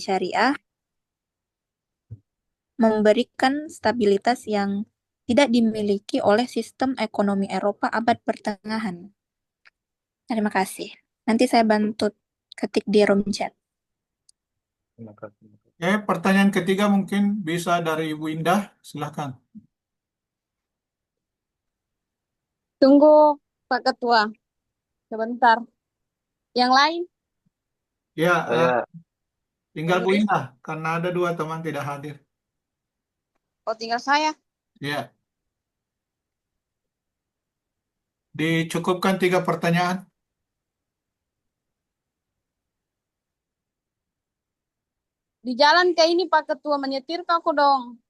syariah memberikan stabilitas yang tidak dimiliki oleh sistem ekonomi Eropa abad pertengahan. Terima kasih. Nanti saya bantu ketik di room chat. Terima kasih. Oke, pertanyaan ketiga mungkin bisa dari Ibu Indah. Silahkan. Tunggu, Pak Ketua. Sebentar. Yang lain? Ya, Saya tinggal Bu Penulis. Indah karena ada dua teman tidak hadir. Oh, tinggal saya. Ya, dicukupkan 3 pertanyaan. Di jalan kayak ini Pak Ketua menyetir ke aku dong.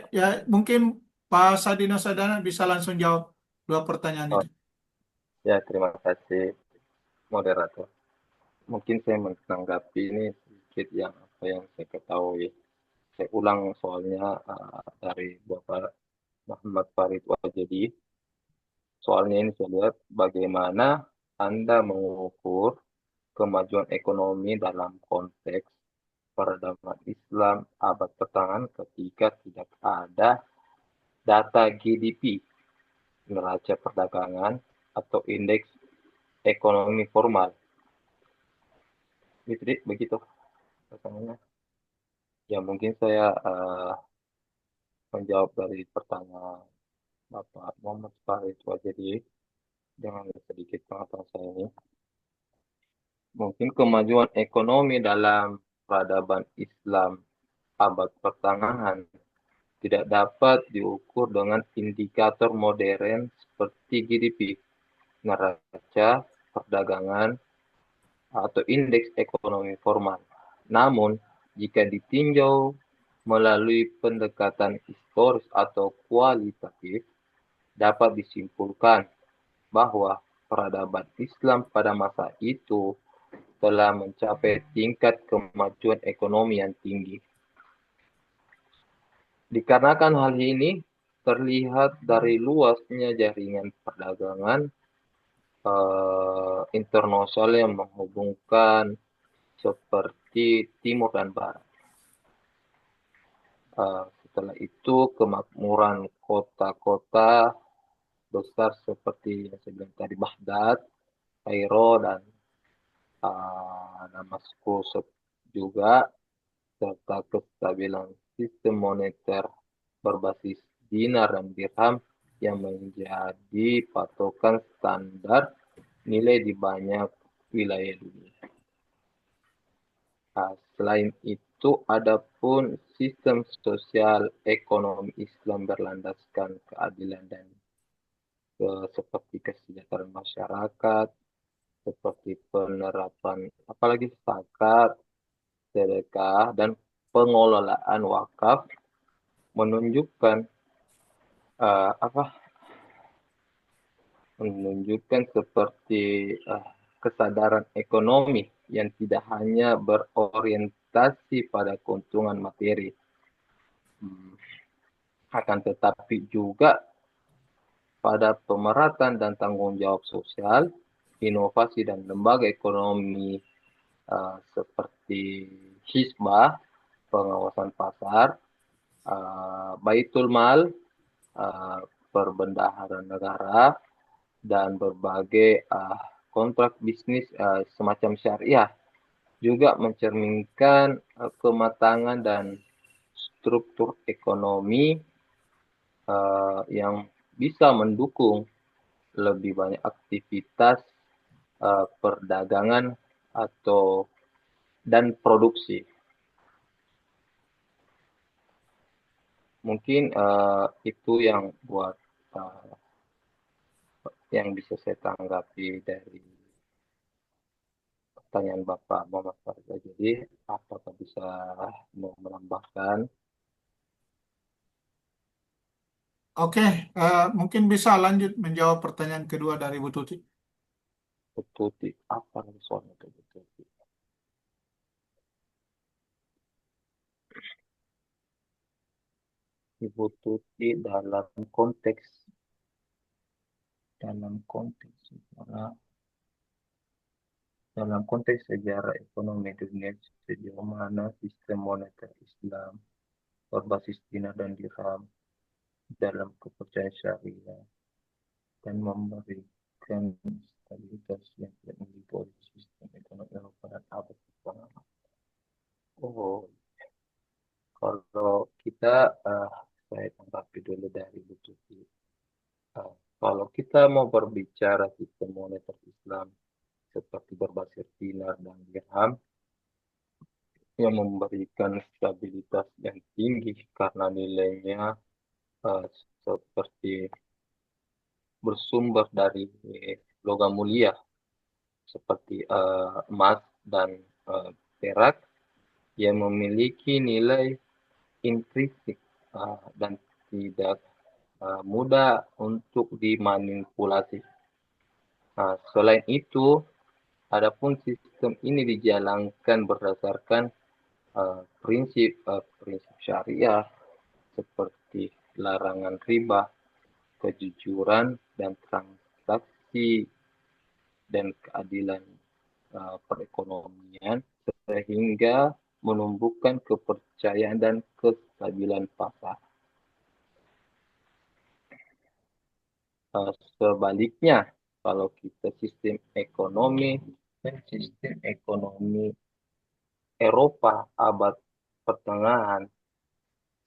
Ya mungkin Pak Sadino Sadana bisa langsung jawab 2 pertanyaan oh, itu. ya terima kasih moderator. Mungkin saya menanggapi ini sedikit yang apa yang saya ketahui. Saya ulang soalnya dari Bapak Muhammad Farid Wajedi. Soalnya ini saya lihat bagaimana Anda mengukur kemajuan ekonomi dalam konteks peradaban Islam abad pertengahan ketika tidak ada data GDP, neraca perdagangan, atau indeks ekonomi formal. Begitu pertanyaannya. Ya mungkin saya menjawab dari pertanyaan Bapak Muhammad Farid Wajedi dengan sedikit pengetahuan saya ini. Mungkin kemajuan ekonomi dalam peradaban Islam abad pertengahan tidak dapat diukur dengan indikator modern seperti GDP, neraca perdagangan, atau indeks ekonomi formal. Namun, jika ditinjau melalui pendekatan historis atau kualitatif, dapat disimpulkan bahwa peradaban Islam pada masa itu telah mencapai tingkat kemajuan ekonomi yang tinggi. Dikarenakan hal ini terlihat dari luasnya jaringan perdagangan internasional yang menghubungkan seperti timur dan barat. Setelah itu kemakmuran kota-kota besar seperti yang saya bilang tadi, Baghdad, Kairo, dan Damaskus juga, serta kestabilan sistem moneter berbasis dinar dan dirham yang menjadi patokan standar nilai di banyak wilayah dunia. Selain itu, adapun sistem sosial ekonomi Islam berlandaskan keadilan dan seperti kesejahteraan masyarakat, seperti penerapan apalagi zakat, sedekah, dan pengelolaan wakaf menunjukkan seperti kesadaran ekonomi yang tidak hanya berorientasi pada keuntungan materi, akan tetapi juga pada pemerataan dan tanggung jawab sosial, inovasi dan lembaga ekonomi seperti Hizbah, pengawasan pasar, Baitul Mal, perbendaharaan negara, dan berbagai kontrak bisnis semacam syariah juga mencerminkan kematangan dan struktur ekonomi yang bisa mendukung lebih banyak aktivitas perdagangan dan produksi. Mungkin itu yang buat yang bisa saya tanggapi dari pertanyaan Bapak Muhammad Farza. Jadi, apakah bisa mau menambahkan? Oke, mungkin bisa lanjut menjawab pertanyaan kedua dari Bu Tuti. Bu Tuti, apa soalnya itu Bu Tuti? Ibu Tuti dalam konteks dalam konteks sejarah ekonomi dunia, sejauh mana sistem moneter Islam berbasis dinar dan dirham dalam kepercayaan syariah dan memberikan stabilitas yang tidak dimiliki oleh sistem ekonomi Eropa dan abad pertengahan. Oh, kalau kita, saya tanggapi dulu dari Bu Tuti. Kalau kita mau berbicara sistem moneter Islam seperti berbasis dinar dan dirham yang memberikan stabilitas yang tinggi karena nilainya eh, seperti bersumber dari logam mulia seperti emas dan perak yang memiliki nilai intrinsik dan tidak mudah untuk dimanipulasi. Selain itu, adapun sistem ini dijalankan berdasarkan prinsip syariah seperti larangan riba, kejujuran dan transaksi dan keadilan perekonomian sehingga menumbuhkan kepercayaan dan kestabilan pasar. Sebaliknya, kalau kita sistem ekonomi Eropa abad pertengahan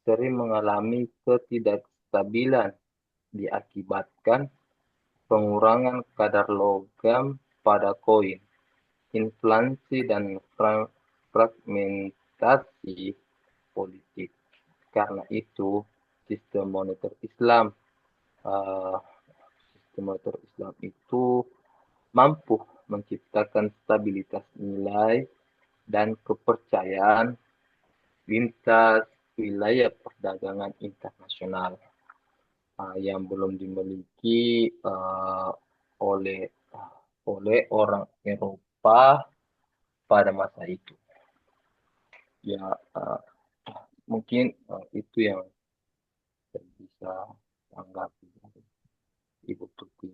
sering mengalami ketidakstabilan diakibatkan pengurangan kadar logam pada koin, inflasi dan fragmentasi politik. Karena itu, sistem moneter Islam itu mampu menciptakan stabilitas nilai dan kepercayaan lintas wilayah perdagangan internasional yang belum dimiliki oleh orang Eropa pada masa itu. Ya, mungkin itu yang saya bisa tanggapi Ibu Tuti.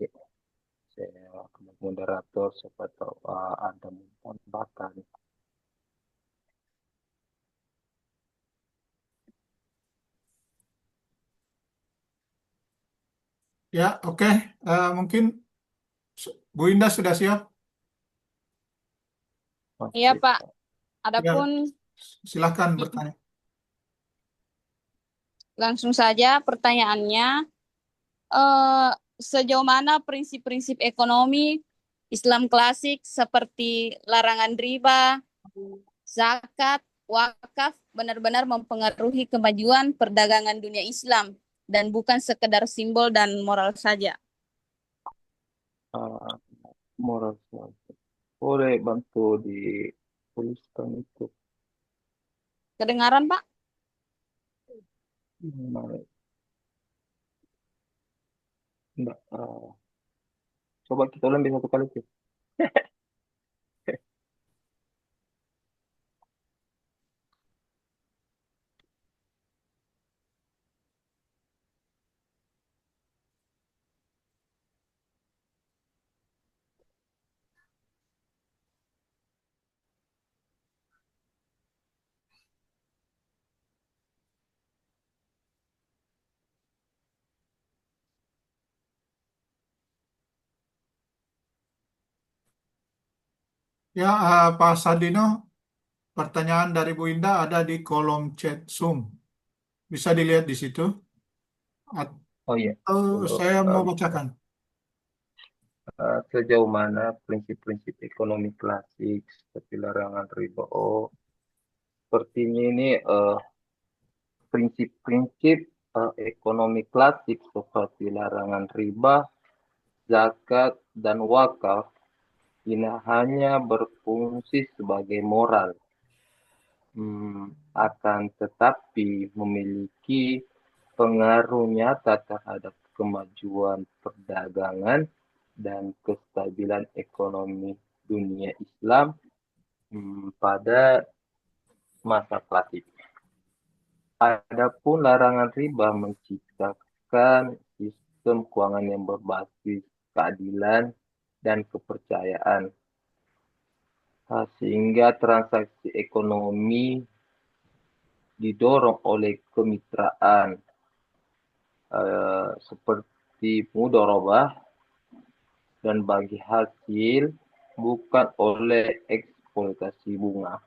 Saya moderator, siapa tahu ada tambahkan. Ya, oke. Mungkin Bu Indah sudah siap? Iya, Masih. Pak. Ya, Adapun silahkan bertanya. langsung saja pertanyaannya, eh, sejauh mana prinsip-prinsip ekonomi Islam klasik seperti larangan riba, zakat, wakaf benar-benar mempengaruhi kemajuan perdagangan dunia Islam dan bukan sekedar simbol dan moral saja. Moral suasana. Boleh bantu dituliskan itu. Kedengaran, Pak? Enggak, coba kita ulang satu kali sih. Ya, Pak Sadino, pertanyaan dari Bu Indah ada di kolom chat Zoom. Bisa dilihat di situ. Oh iya, Atau saya mau bacakan. sejauh mana prinsip-prinsip ekonomi klasik seperti larangan riba? Oh, sepertinya ini prinsip-prinsip ekonomi klasik seperti larangan riba, zakat, dan wakaf ini hanya berfungsi sebagai moral, akan tetapi memiliki pengaruh nyata terhadap kemajuan perdagangan dan kestabilan ekonomi dunia Islam pada masa klasik. Adapun larangan riba menciptakan sistem keuangan yang berbasis keadilan dan kepercayaan sehingga transaksi ekonomi didorong oleh kemitraan seperti mudharabah dan bagi hasil, bukan oleh eksploitasi bunga.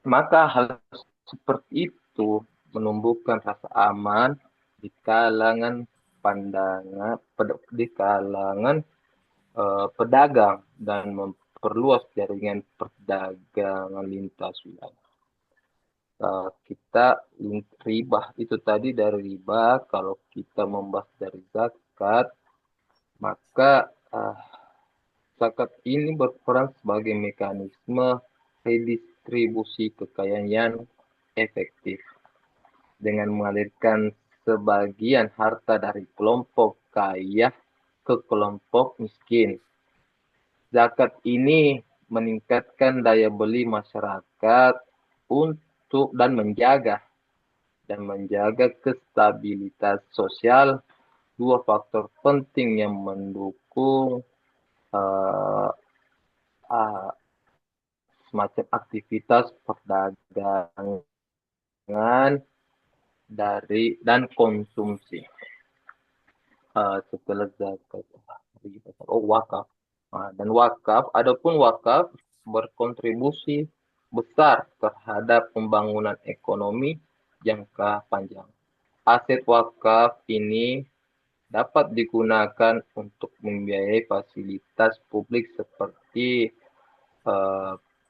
Maka hal seperti itu menumbuhkan rasa aman di kalangan pedagang dan memperluas jaringan perdagangan lintas wilayah. Kita riba itu tadi dari riba, kalau kita membahas dari zakat, maka zakat ini berperan sebagai mekanisme redistribusi kekayaan yang efektif dengan mengalirkan sebagian harta dari kelompok kaya ke kelompok miskin. Zakat ini meningkatkan daya beli masyarakat untuk dan menjaga kestabilitas sosial, dua faktor penting yang mendukung semacam aktivitas perdagangan dan konsumsi. Setelah zakat, wakaf. Dan adapun wakaf berkontribusi besar terhadap pembangunan ekonomi jangka panjang. Aset wakaf ini dapat digunakan untuk membiayai fasilitas publik seperti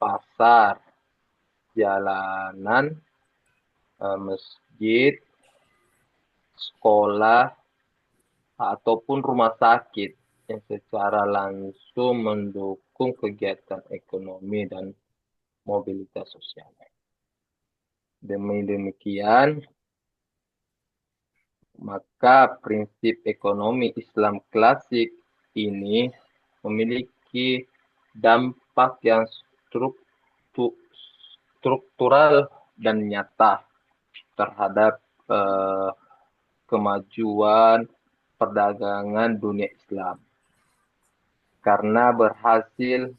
pasar, jalanan, masjid, sekolah, ataupun rumah sakit yang secara langsung mendukung kegiatan ekonomi dan mobilitas sosial. Demikian, maka prinsip ekonomi Islam klasik ini memiliki dampak yang struktural dan nyata terhadap kemajuan perdagangan dunia Islam, karena berhasil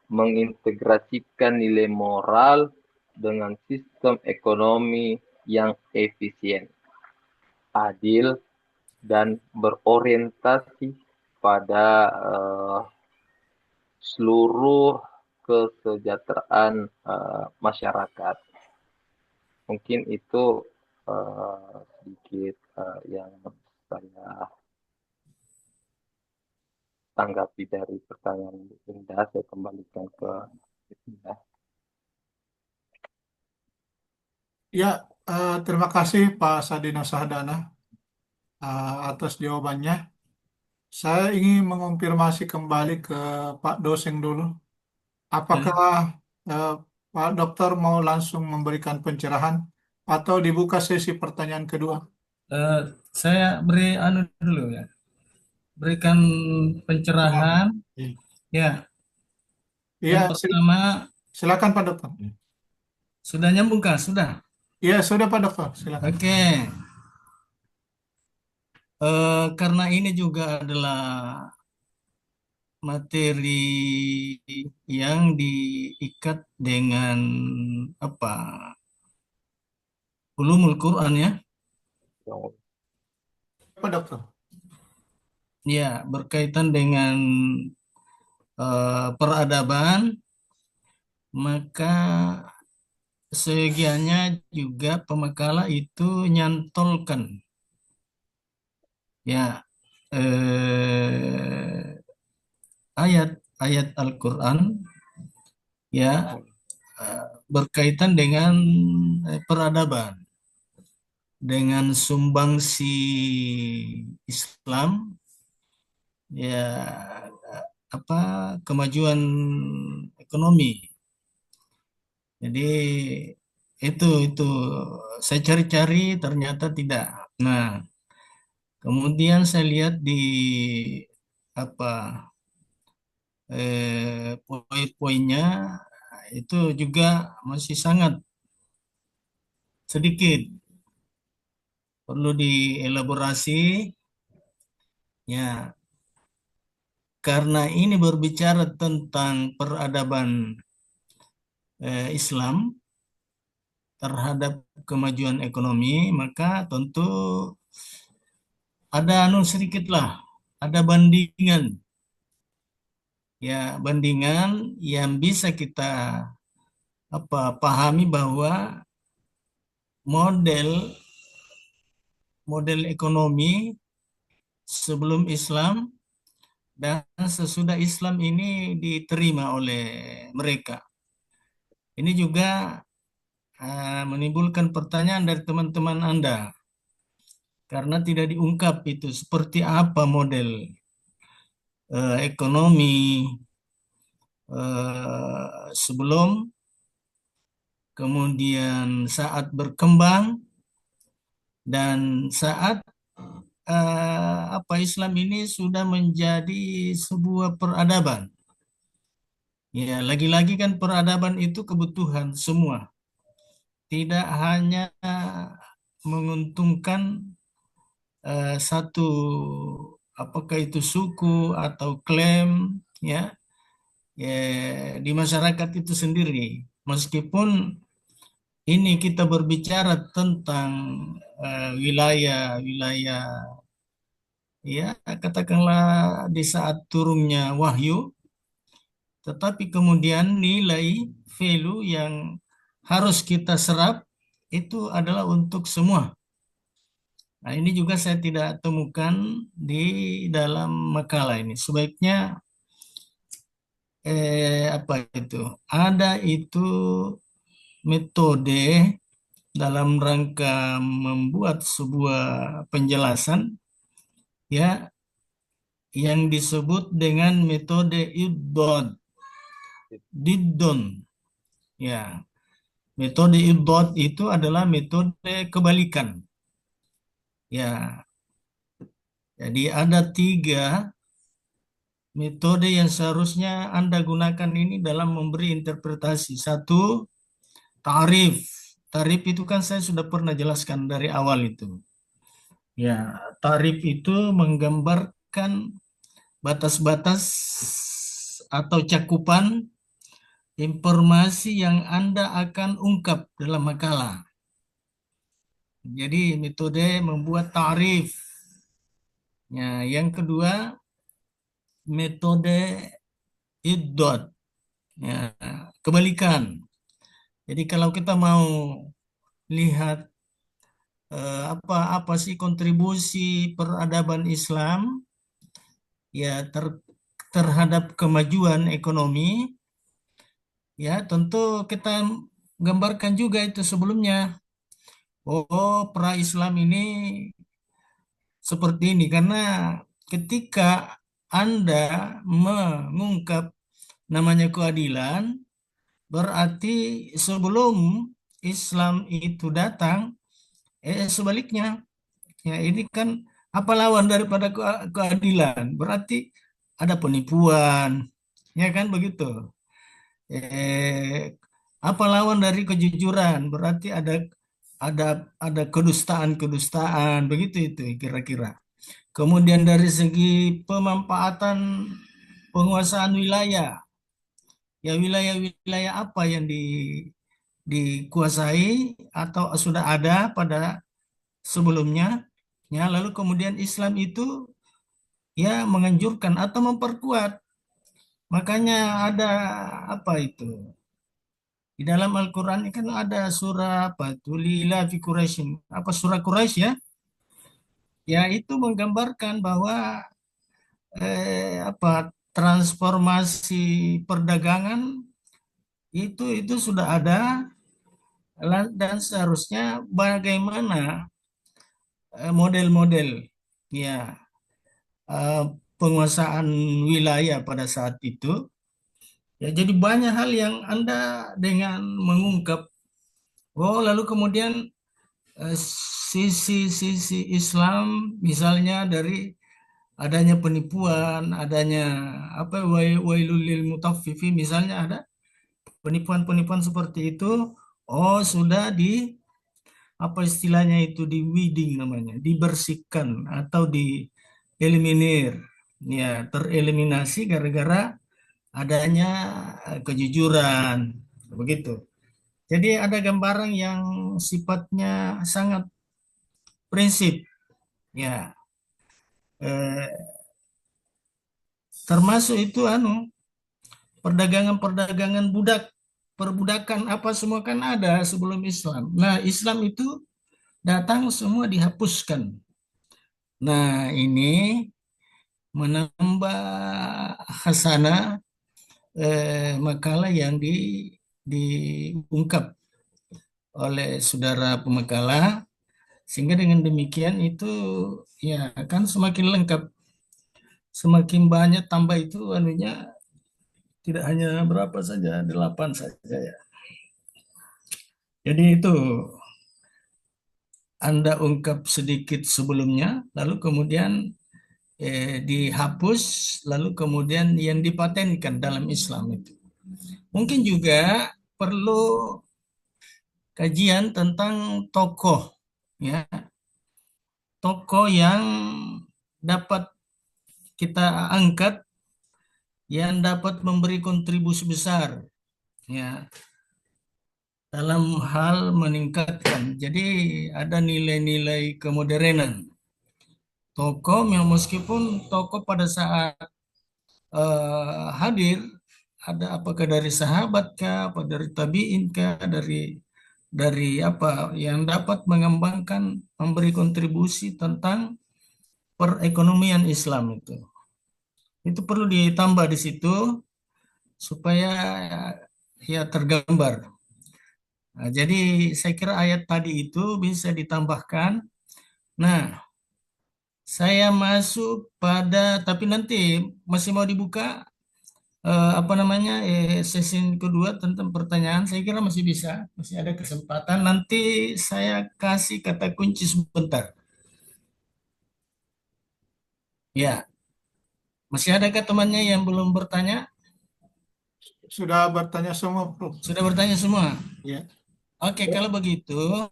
mengintegrasikan nilai moral dengan sistem ekonomi yang efisien, adil, dan berorientasi pada seluruh kesejahteraan masyarakat. Mungkin itu sedikit yang saya tanggapi dari pertanyaan Linda. Saya kembalikan ke Linda. Ya, terima kasih Pak Sadino Sahdana atas jawabannya. Saya ingin mengonfirmasi kembali ke Pak dosen dulu. Apakah Pak Dokter mau langsung memberikan pencerahan atau dibuka sesi pertanyaan kedua? Saya beri dulu ya, berikan pencerahan. Ya, Iya, yang pertama, silakan Pak Dokter. sudah nyambung kah? Sudah. Iya, sudah Pak Dokter, silakan. Oke. Karena ini juga adalah materi yang diikat dengan apa? Ulumul Quran ya. Pak Dokter. Ya, berkaitan dengan peradaban, maka segiannya juga pemakalah itu nyantolkan ya ayat-ayat Al-Quran ya berkaitan dengan peradaban, dengan sumbangsi Islam ya kemajuan ekonomi. Jadi itu saya cari-cari ternyata tidak. Nah, kemudian saya lihat di poin-poinnya itu juga masih sangat sedikit, perlu dielaborasi ya, karena ini berbicara tentang peradaban Islam terhadap kemajuan ekonomi, maka tentu ada sedikitlah, ada bandingan. Ya, bandingan yang bisa kita pahami bahwa model ekonomi sebelum Islam dan sesudah Islam ini diterima oleh mereka. Ini juga menimbulkan pertanyaan dari teman-teman Anda, karena tidak diungkap itu seperti apa model ekonomi sebelum, kemudian saat berkembang, dan saat Islam ini sudah menjadi sebuah peradaban. Ya, lagi-lagi kan peradaban itu kebutuhan semua. Tidak hanya menguntungkan satu, apakah itu suku atau klaim, ya di masyarakat itu sendiri. Meskipun ini kita berbicara tentang wilayah-wilayah, ya katakanlah di saat turunnya wahyu, tetapi kemudian nilai value yang harus kita serap itu adalah untuk semua. Nah, ini juga saya tidak temukan di dalam makalah ini. Sebaiknya ada itu metode dalam rangka membuat sebuah penjelasan, ya, yang disebut dengan metode Diddon. Ya, metode Iddod itu adalah metode kebalikan. Ya, jadi ada 3 metode yang seharusnya Anda gunakan ini dalam memberi interpretasi. 1, tarif. Tarif itu kan saya sudah pernah jelaskan dari awal itu. Ya, tarif itu menggambarkan batas-batas atau cakupan informasi yang Anda akan ungkap dalam makalah. Jadi metode membuat tarif. Ya, yang kedua metode Iddod. Ya, kebalikan. Jadi kalau kita mau lihat apa sih kontribusi peradaban Islam ya terhadap kemajuan ekonomi, ya tentu kita gambarkan juga itu sebelumnya. Oh, pra-Islam ini seperti ini, karena ketika Anda mengungkap namanya keadilan, berarti sebelum Islam itu datang, sebaliknya. Ya, ini kan apa lawan daripada keadilan? Berarti ada penipuan, ya kan begitu. Apa lawan dari kejujuran? Berarti ada kedustaan, begitu itu kira-kira. Kemudian dari segi pemanfaatan penguasaan wilayah, ya wilayah-wilayah apa yang dikuasai atau sudah ada pada sebelumnya, ya lalu kemudian Islam itu ya menganjurkan atau memperkuat. Makanya ada itu di dalam Al-Quran kan ada surah Lila fi Quraisy, surah Quraisy, ya. Ya itu menggambarkan bahwa transformasi perdagangan itu sudah ada, dan seharusnya bagaimana model-model ya penguasaan wilayah pada saat itu. Ya, jadi banyak hal yang Anda dengan mengungkap, lalu kemudian sisi Islam misalnya dari adanya penipuan, adanya wailul lil mutaffifin, misalnya ada penipuan-penipuan seperti itu, sudah istilahnya itu di weeding namanya, dibersihkan atau dieliminir. ya tereliminasi gara-gara adanya kejujuran, begitu. Jadi ada gambaran yang sifatnya sangat prinsip, ya. Termasuk itu perdagangan budak, perbudakan apa semua kan ada sebelum Islam. Nah, Islam itu datang semua dihapuskan. Nah, ini menambah khasanah makalah yang diungkap oleh saudara pemakalah, sehingga dengan demikian itu ya kan semakin lengkap, semakin banyak tambah itu anunya, tidak hanya berapa saja, 8 saja ya. Jadi itu Anda ungkap sedikit sebelumnya, lalu kemudian dihapus, lalu kemudian yang dipatenkan dalam Islam itu. Mungkin juga perlu kajian tentang tokoh, ya, tokoh yang dapat kita angkat, yang dapat memberi kontribusi besar, ya, dalam hal meningkatkan. Jadi ada nilai-nilai kemodernan. Tokoh yang meskipun tokoh pada saat hadir, ada apakah dari sahabat kah, apa dari tabiin kah, dari apa yang dapat mengembangkan, memberi kontribusi tentang perekonomian Islam itu perlu ditambah di situ supaya ya tergambar. Nah, jadi saya kira ayat tadi itu bisa ditambahkan. Nah, saya masuk pada, tapi nanti masih mau dibuka apa namanya sesi kedua tentang pertanyaan. Saya kira masih bisa, masih ada kesempatan. Nanti saya kasih kata kunci sebentar. Ya, masih adakah temannya yang belum bertanya? Sudah bertanya semua, Prof. Sudah bertanya semua? Ya. Oke, kalau begitu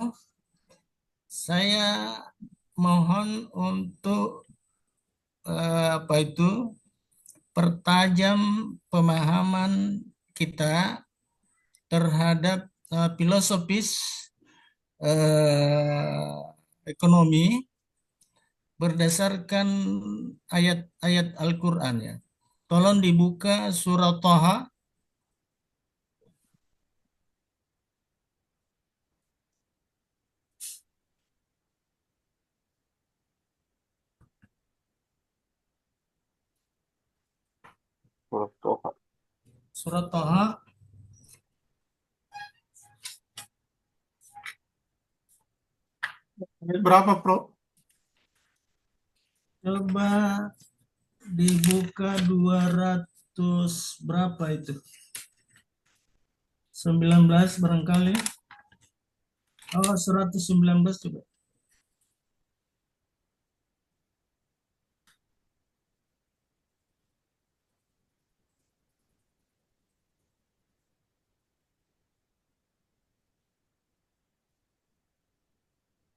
saya mohon untuk apa itu pertajam pemahaman kita terhadap filosofis ekonomi berdasarkan ayat-ayat Al-Quran, ya. Tolong dibuka surah Thaha. Surat Thaha Ayat berapa, Prof? coba dibuka 200 berapa itu? 19 barangkali. Oh, 119 coba.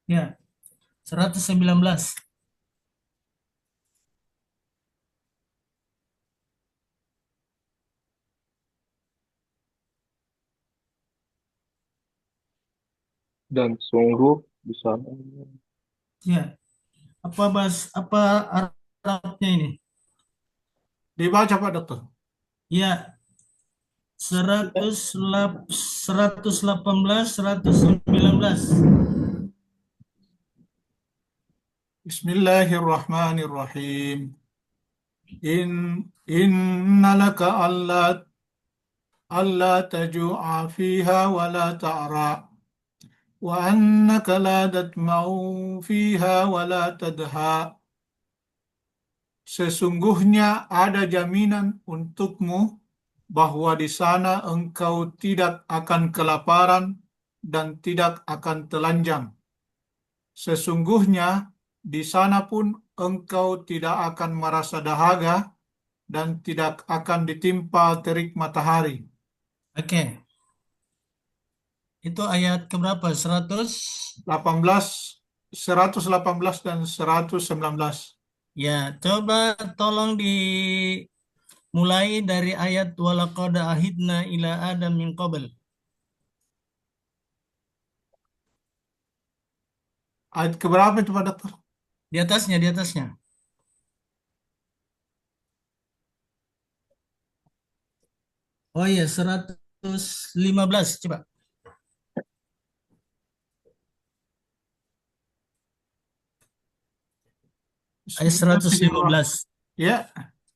Ya, 119. Dan sungguh di sana Ya. Apa Arabnya ini? Dibaca, Pak Dokter. Ya, 118, 119. Bismillahirrahmanirrahim. Inna laka alla taju'a fiha wa la ta'ra wa annaka la tatma'u fiha wa la tadha. Sesungguhnya ada jaminan untukmu bahwa di sana engkau tidak akan kelaparan dan tidak akan telanjang. Sesungguhnya di sana pun engkau tidak akan merasa dahaga dan tidak akan ditimpa terik matahari. Oke. Itu ayat keberapa? 118 dan 119. Ya, coba tolong dimulai dari ayat walaqad ahidna ila adam min qabl. Ayat keberapa itu Pak Dokter? Di atasnya, di atasnya. Oh iya, 115 coba. Ayat Bismillahirrahmanirrahim. 115. Ya,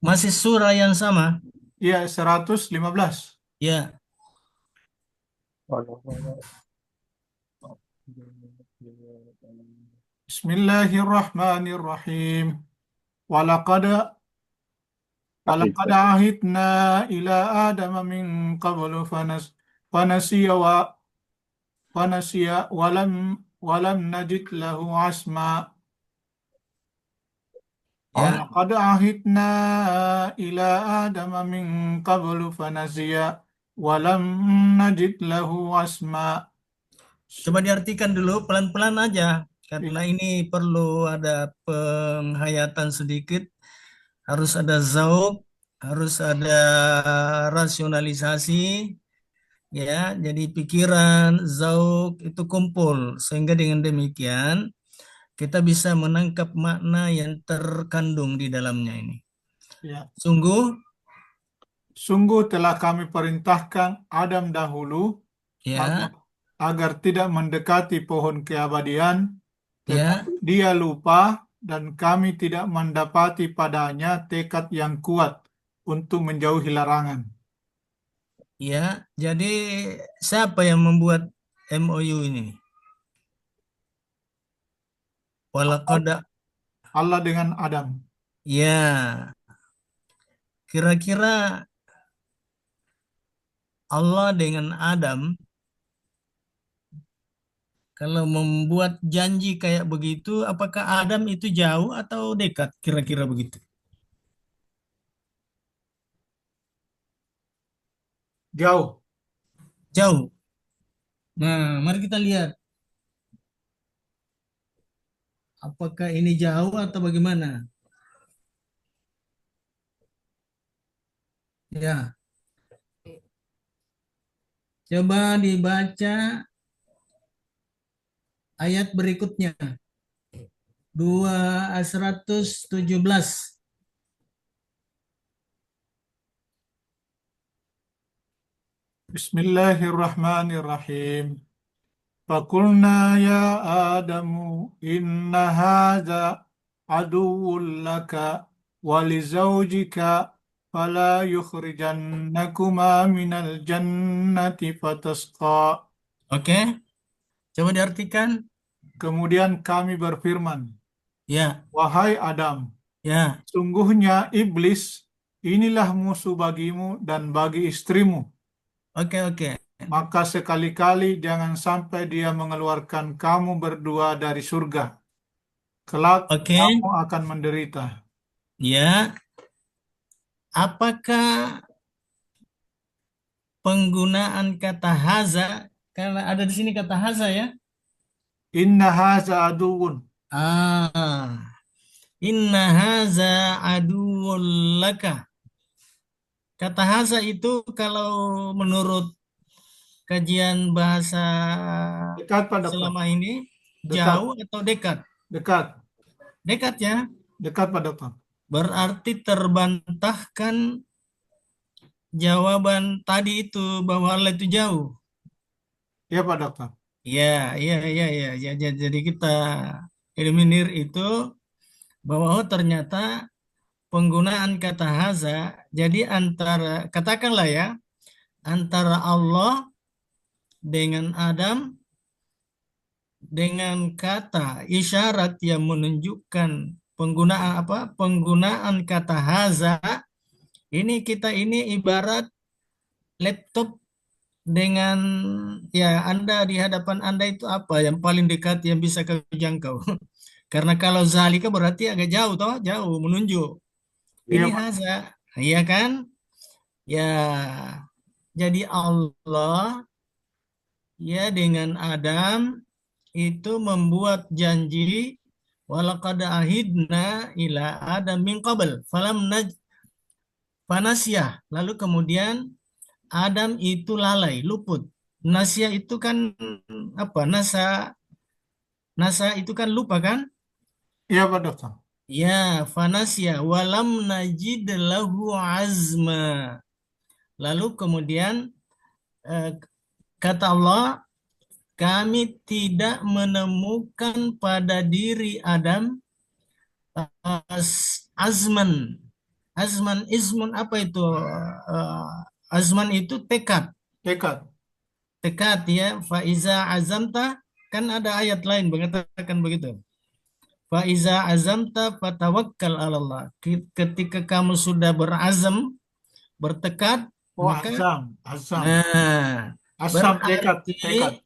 Masih surah yang sama. ya 115. Ya, Bismillahirrahmanirrahim. Walaqad walaqad ahidna ila adama min qablu fanasiya walam najid lahu asma. ya. Walaqad ahidna ila adama min qablu fanasiya walam najid lahu asma. Coba diartikan dulu pelan-pelan aja. Karena ini perlu ada penghayatan sedikit. Harus ada zauk, harus ada rasionalisasi. Ya, jadi pikiran, zauk itu kumpul. Sehingga dengan demikian kita bisa menangkap makna yang terkandung di dalamnya ini. Ya. Sungguh, Sungguh telah kami perintahkan Adam dahulu agar, ya, agar tidak mendekati pohon keabadian, ya, tetapi dia lupa dan kami tidak mendapati padanya tekad yang kuat untuk menjauhi larangan. ya. Jadi siapa yang membuat MOU ini? Walaqad, Allah dengan Adam. ya, kira-kira Allah dengan Adam kalau membuat janji kayak begitu, apakah Adam itu jauh atau dekat? Kira-kira begitu. Jauh. Jauh. Nah, mari kita lihat apakah ini jauh atau bagaimana. Ya, coba dibaca ayat berikutnya. 117. Bismillahirrahmanirrahim. Fakulna ya Adamu inna hadza aduwwun laka walizaujika fala yukhrijannakuma minal jannati fatasqa. Oke, coba diartikan. Kemudian kami berfirman, Ya, wahai Adam, ya. sungguhnya iblis inilah musuh bagimu dan bagi istrimu. Oke, oke. Maka sekali-kali jangan sampai dia mengeluarkan kamu berdua dari surga. Kelak Oke, kamu akan menderita. ya. Apakah penggunaan kata haza, karena ada di sini kata haza ya? Inna haza aduun. Ah, inna haza aduwwun laka. Kata haza itu kalau menurut kajian bahasa Dekat Pak Dokter. selama ini Dekat. jauh atau dekat? Dekat. Dekat ya. Dekat Pak Dokter. Berarti terbantahkan jawaban tadi itu bahwa Allah itu jauh. Ya Pak Dokter. Ya, ya, ya, ya, ya. Jadi kita eliminir itu bahwa oh, ternyata penggunaan kata haza jadi antara katakanlah ya antara Allah dengan Adam dengan kata isyarat yang menunjukkan penggunaan apa? Penggunaan kata haza ini kita ini ibarat laptop dengan ya Anda di hadapan Anda itu apa yang paling dekat yang bisa kejangkau. Karena kalau zalika berarti agak jauh toh, jauh menunjuk. Iya Ini Pak. haza, iya kan? Ya, jadi Allah ya dengan Adam itu membuat janji walaqad ahidna ila adam min qabl falam fanasiyah. Lalu kemudian Adam itu lalai, luput. Nasya itu kan apa? Nasa itu kan lupa kan? Iya, Pak Dokter. Ya, fanasya walam najid lahu azma. Lalu kemudian kata Allah, kami tidak menemukan pada diri Adam azman. Azman, ismun apa itu? Azman itu tekad. Tekad. Tekad ya. Faiza azamta, kan ada ayat lain mengatakan begitu. Faiza azamta fatawakkal 'ala Allah. Ketika kamu sudah berazam, bertekad, Oh, maka azam. nah, Azam, tekad. berarti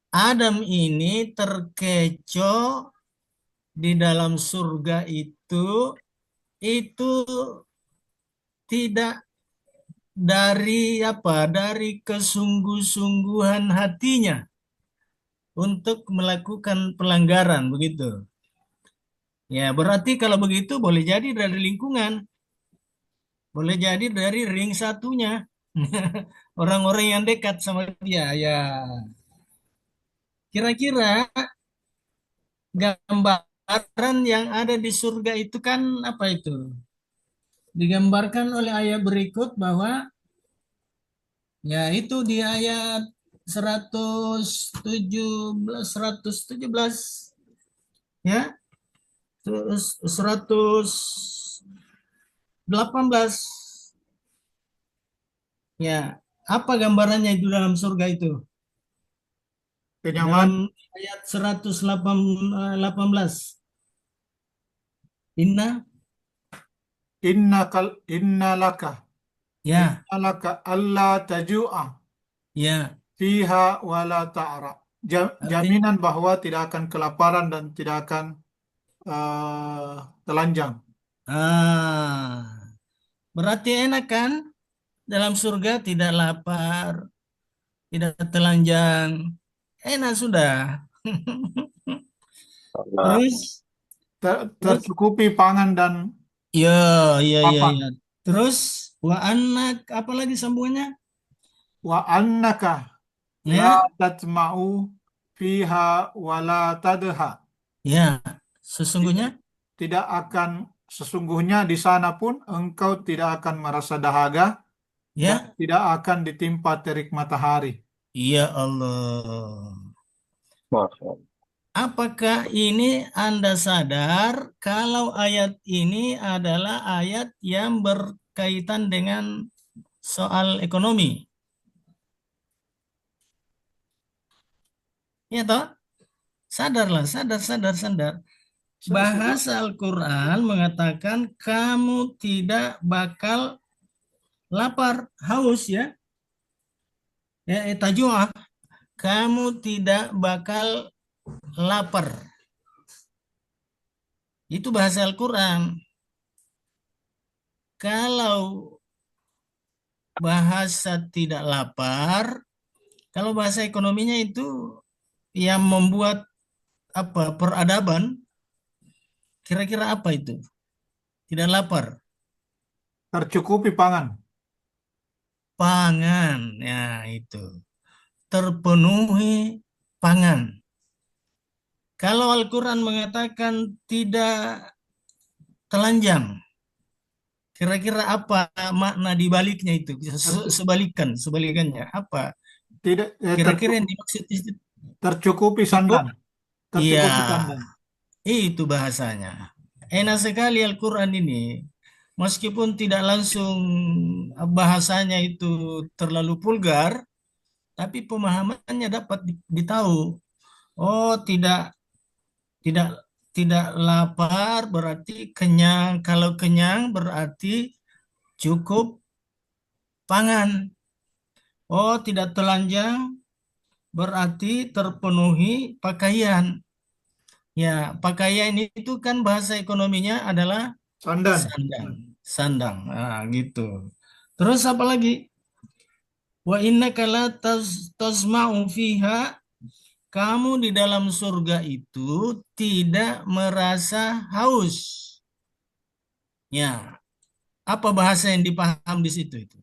Adam ini terkecoh di dalam surga itu tidak dari apa? Dari kesungguh-sungguhan hatinya untuk melakukan pelanggaran begitu. Ya, berarti kalau begitu boleh jadi dari lingkungan. Boleh jadi dari ring satunya. Orang-orang yang dekat sama dia. Ya, kira-kira gambaran yang ada di surga itu kan apa itu? Digambarkan oleh ayat berikut bahwa ya itu di ayat 117 ya, terus 118 ya, apa gambarannya itu dalam surga itu? Kenyamanan. Dalam ayat 118 Inna Innalaka ya alla taju'a ya fiha wala ta'ra. Jaminan bahwa tidak akan kelaparan dan tidak akan telanjang. Berarti enak kan? Dalam surga tidak lapar, tidak telanjang. Enak sudah. Terus, Tercukupi pangan dan ya, ya, ya, papan. ya. Terus, wa anak, apa lagi sambungannya? Wa annaka la Ya, tatma'u fiha wala tadha. ya. Sesungguhnya, Tidak akan, sesungguhnya di sana pun engkau tidak akan merasa dahaga dan ya, tidak akan ditimpa terik matahari. ya Allah. Masya Allah. Apakah ini Anda sadar kalau ayat ini adalah ayat yang berkaitan dengan soal ekonomi? Ya toh? Sadarlah, sadar. Bahasa Al-Quran mengatakan kamu tidak bakal lapar, haus ya. Ya, tajuah. Kamu tidak bakal lapar. Itu bahasa Al-Quran. Kalau bahasa tidak lapar, kalau bahasa ekonominya itu yang membuat apa peradaban, kira-kira apa itu? Tidak lapar. Tercukupi pangan. Pangan, ya itu. Terpenuhi pangan. Kalau Al-Quran mengatakan tidak telanjang, kira-kira apa makna di baliknya itu? Sebalikannya apa? Tidak Kira-kira yang dimaksud itu tercukupi cukup? sandan. Iya, Tercukupi sandan. itu bahasanya. Enak sekali Al-Quran ini. Meskipun tidak langsung bahasanya itu terlalu vulgar, tapi pemahamannya dapat ditahu. Oh, tidak tidak lapar berarti kenyang. Kalau kenyang berarti cukup pangan. Oh, tidak telanjang berarti terpenuhi pakaian. Ya, pakaian itu kan bahasa ekonominya adalah Sandan. sandang. Nah, gitu. Terus apa lagi? Wa innaka la tasma'u fiha, kamu di dalam surga itu tidak merasa haus. Ya, apa bahasa yang dipaham di situ itu?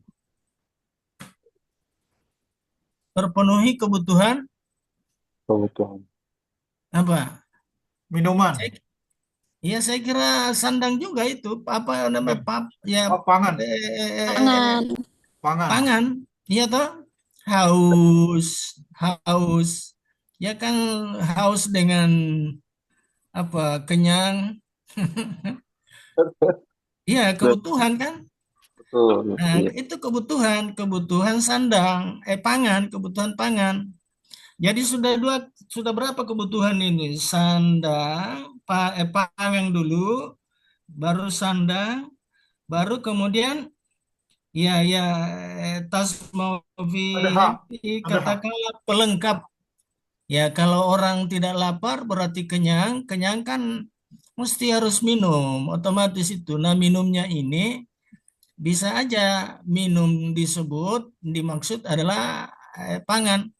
Terpenuhi kebutuhan Kebutuhan. apa? Minuman. Ya, saya kira sandang juga itu apa namanya ya Oh, pangan. Pangan. Pangan. pangan, iya toh? Haus, haus. Ya kan haus dengan apa? Kenyang. Iya, kebutuhan kan? Betul. Nah, Iya. itu kebutuhan sandang, kebutuhan pangan. Jadi sudah berapa kebutuhan ini? Sandang, pangan dulu, baru sandang, baru kemudian ya tas Ada hak. Ada hak. katakanlah pelengkap. Ya kalau orang tidak lapar berarti kenyang, kenyang kan mesti harus minum, otomatis itu. Nah minumnya ini bisa aja minum disebut dimaksud adalah pangan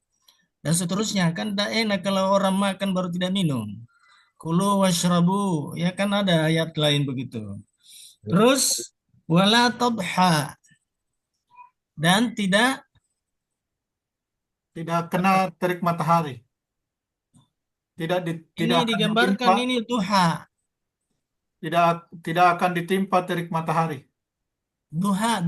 dan seterusnya kan tidak enak kalau orang makan baru tidak minum. Kulu washrabu ya kan ada ayat lain begitu. Terus wala tabha dan tidak Tidak kena terik matahari. Tidak ini akan digambarkan ditimpa. ini duha, Tidak akan ditimpa terik matahari. duha.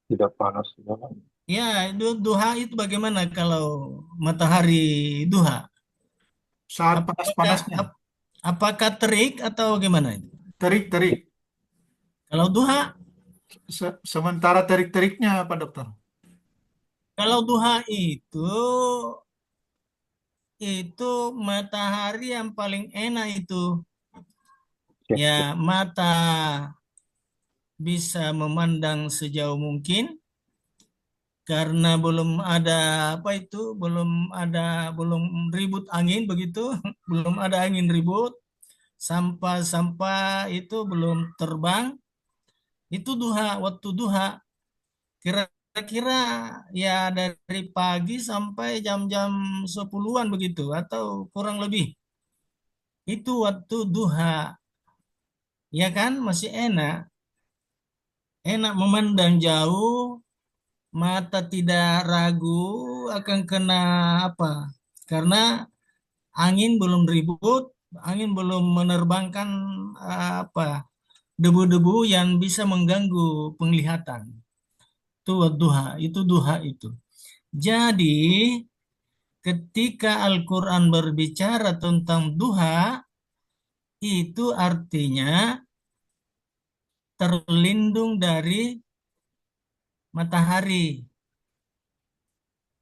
Tidak panas. Tidak panas. Ya, duha itu bagaimana kalau matahari duha? Saat Apakah panas-panasnya. apakah terik atau gimana itu? Terik-terik. Kalau duha, Sementara terik-teriknya, Pak Dokter. kalau duha itu matahari yang paling enak itu. Ya, mata bisa memandang sejauh mungkin karena belum ribut angin begitu, belum ada angin ribut, sampah-sampah itu belum terbang, itu waktu duha, kira-kira ya dari pagi sampai jam-jam 10-an begitu, atau kurang lebih, itu waktu duha, ya kan masih enak memandang jauh, mata tidak ragu akan kena apa, karena angin belum ribut, angin belum menerbangkan apa debu-debu yang bisa mengganggu penglihatan. Itu duha itu. Jadi ketika Al-Quran berbicara tentang duha, itu artinya terlindung dari matahari.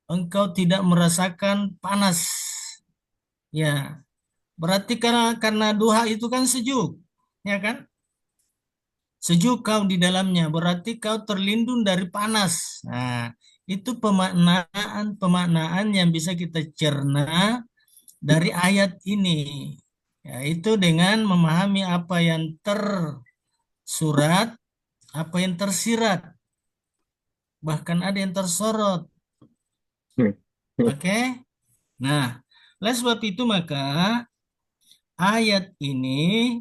Engkau tidak merasakan panas. Ya, berarti karena duha itu kan sejuk, ya kan? Sejuk kau di dalamnya, berarti kau terlindung dari panas. Nah, itu pemaknaan yang bisa kita cerna dari ayat ini. Yaitu dengan memahami apa yang tersurat, apa yang tersirat, bahkan ada yang tersorot. Oke? Nah, oleh sebab itu maka ayat ini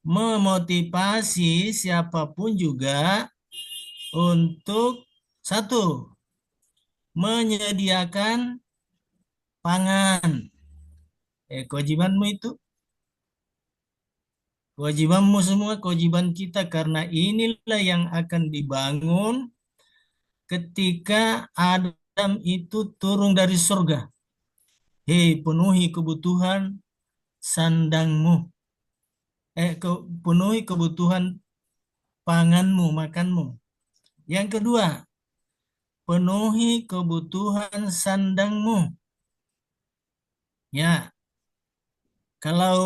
memotivasi siapapun juga untuk satu, menyediakan pangan. Kewajibanmu itu, kewajibanmu semua, kewajiban kita karena inilah yang akan dibangun ketika Adam itu turun dari surga. Hei, penuhi kebutuhan sandangmu. Penuhi kebutuhan panganmu, makanmu. Yang kedua, penuhi kebutuhan sandangmu. Ya, kalau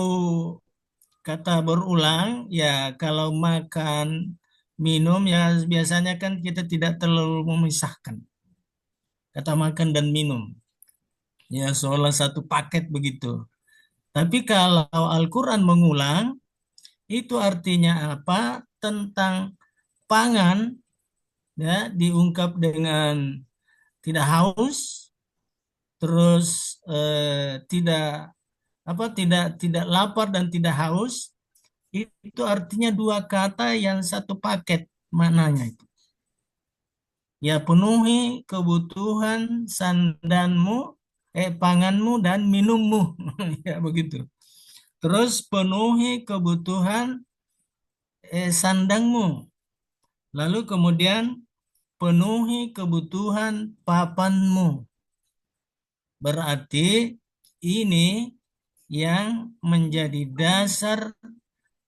kata berulang, ya kalau makan, minum, ya biasanya kan kita tidak terlalu memisahkan. Kata makan dan minum. Ya, seolah satu paket begitu. Tapi kalau Al-Quran mengulang, itu artinya apa? Tentang pangan, ya, diungkap dengan tidak haus, terus tidak lapar dan tidak haus, itu artinya dua kata yang satu paket maknanya itu. Ya, penuhi kebutuhan sandanmu, panganmu dan minummu. Ya, begitu. Terus penuhi kebutuhan sandangmu. Lalu kemudian penuhi kebutuhan papanmu. Berarti ini yang menjadi dasar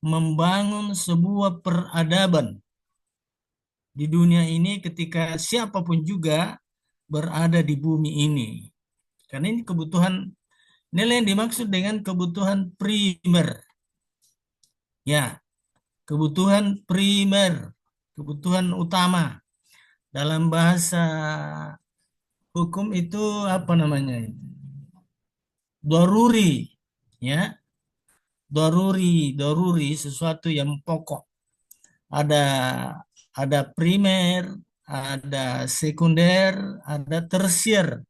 membangun sebuah peradaban di dunia ini ketika siapapun juga berada di bumi ini. Karena ini kebutuhan, nilai yang dimaksud dengan kebutuhan primer. Ya, kebutuhan primer, kebutuhan utama. Dalam bahasa hukum itu apa namanya? Doruri, ya. Doruri sesuatu yang pokok. Ada primer, ada sekunder, ada tersier.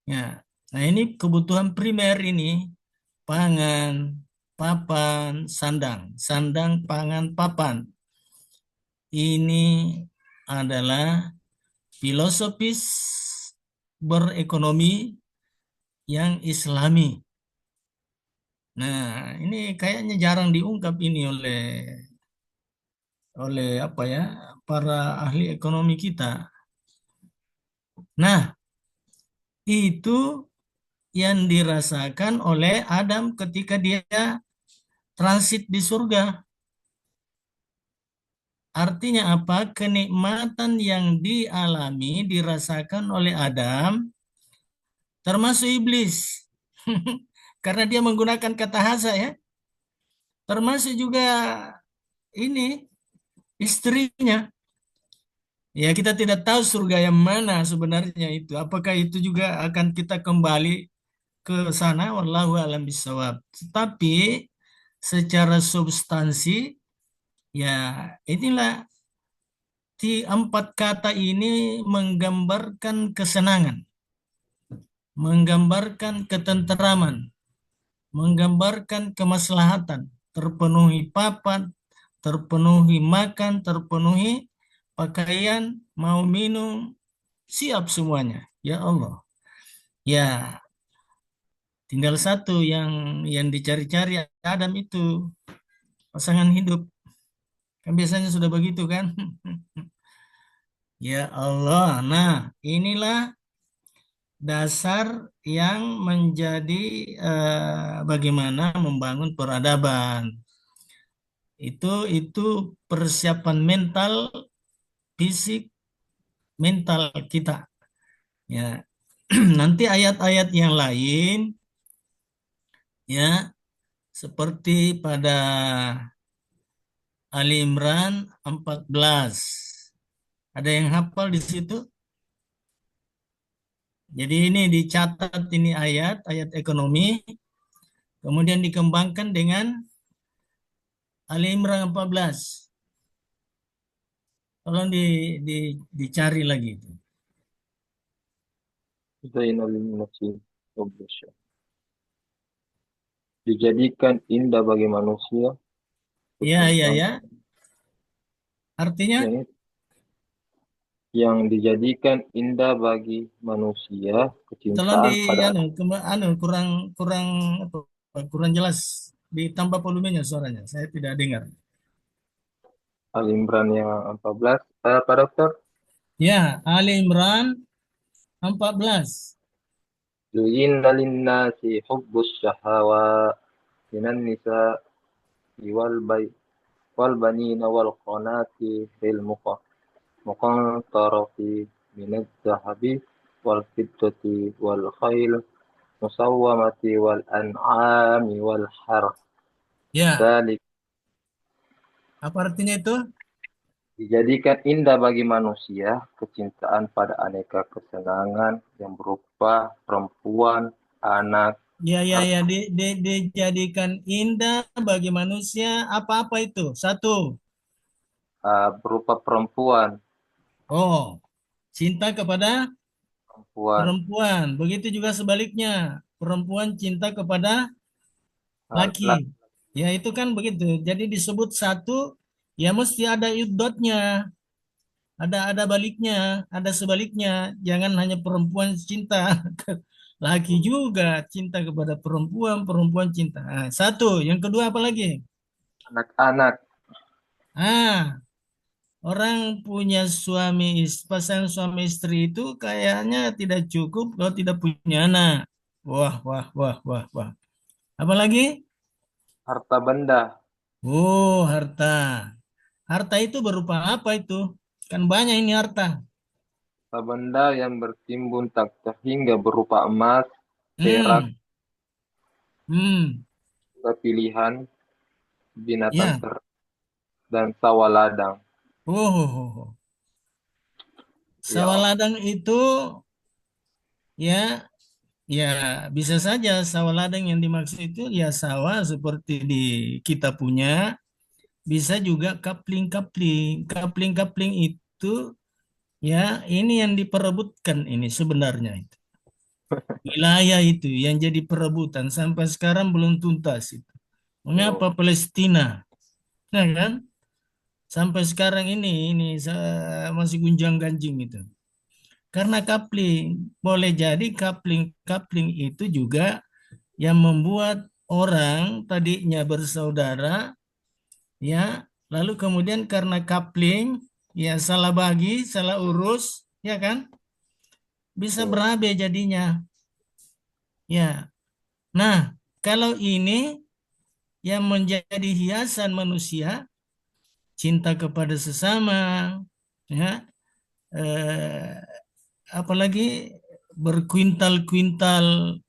Ya. Nah, ini kebutuhan primer ini pangan, papan, sandang. Sandang, pangan, papan. Ini adalah filosofis berekonomi yang Islami. Nah, ini kayaknya jarang diungkap ini oleh apa ya, para ahli ekonomi kita. Nah, itu yang dirasakan oleh Adam ketika dia transit di surga. Artinya apa? Kenikmatan yang dialami, dirasakan oleh Adam, termasuk iblis. Karena dia menggunakan kata hasa ya. Termasuk juga ini istrinya. Ya, kita tidak tahu surga yang mana sebenarnya itu. Apakah itu juga akan kita kembali ke sana? Wallahu a'lam bishawab. Tetapi secara substansi, ya inilah empat kata ini menggambarkan kesenangan, menggambarkan ketenteraman, menggambarkan kemaslahatan, terpenuhi papan, terpenuhi makan, terpenuhi pakaian, mau minum, siap semuanya. Ya Allah. Ya, tinggal satu yang dicari-cari Adam itu pasangan hidup. Kan biasanya sudah begitu kan? Ya Allah. Nah, inilah dasar yang menjadi bagaimana membangun peradaban. Itu persiapan mental, fisik, mental kita. Ya. Nanti ayat-ayat yang lain ya seperti pada Ali Imran 14. Ada yang hafal di situ? Jadi ini dicatat ini ayat ekonomi, kemudian dikembangkan dengan Ali Imran 14. Tolong dicari lagi itu. Zainal Nasi Oblasya. Dijadikan indah bagi manusia. Ya. Artinya? Yang dijadikan indah bagi manusia, Tolong kecintaan kurang jelas. Ditambah volumenya suaranya. Saya tidak dengar. Ali Imran yang 14. Pak Dokter? Ya, Ali Imran 14. Zuyinna linnasi hubbus syahawa minan nisa wal banina wal qanati fil muqantarati minaz zahabi wal fiddati wal khail musawwamati wal an'ami wal harth. Ya. Dzalik Apa artinya itu? dijadikan indah bagi manusia kecintaan pada aneka kesenangan yang berupa perempuan, anak. Ya. Dijadikan indah bagi manusia apa-apa itu? Satu. Berupa perempuan. Oh, cinta kepada perempuan. perempuan. Begitu juga sebaliknya, perempuan cinta kepada Laki. laki. Ya itu kan begitu. Jadi disebut satu, ya mesti ada dotnya, ada baliknya, ada sebaliknya. Jangan hanya perempuan cinta ke laki juga cinta kepada perempuan, perempuan cinta. Nah, satu, yang kedua apa lagi? Anak-anak. Ah, orang punya pasangan suami istri itu kayaknya tidak cukup kalau tidak punya anak. Wah, wah, wah, wah, wah. Apa lagi? Harta benda. Oh, harta. Harta itu berupa apa itu? Kan banyak ini harta. Harta benda yang bertimbun tak terhingga berupa emas, perak, Hmm, hmm, juga pilihan, binatang ya. ternak, dan sawah ladang. Oh, oh, oh, oh. Ya, Sawah ladang itu ya, ya bisa saja sawah ladang yang dimaksud itu ya sawah seperti di kita punya, bisa juga kapling-kapling. Kapling-kapling itu ya ini yang diperebutkan ini sebenarnya itu. Wilayah itu yang jadi perebutan sampai sekarang belum tuntas itu. Mengapa yo, Palestina? Nah kan? Sampai sekarang ini masih gunjang-ganjing itu. Karena coupling, boleh jadi coupling itu juga yang membuat orang tadinya bersaudara, ya, lalu kemudian karena coupling, ya salah bagi, salah urus, ya kan, bisa yo. berabe jadinya, ya. Nah, kalau ini yang menjadi hiasan manusia, cinta kepada sesama, ya, eh, apalagi berkuintal-kuintal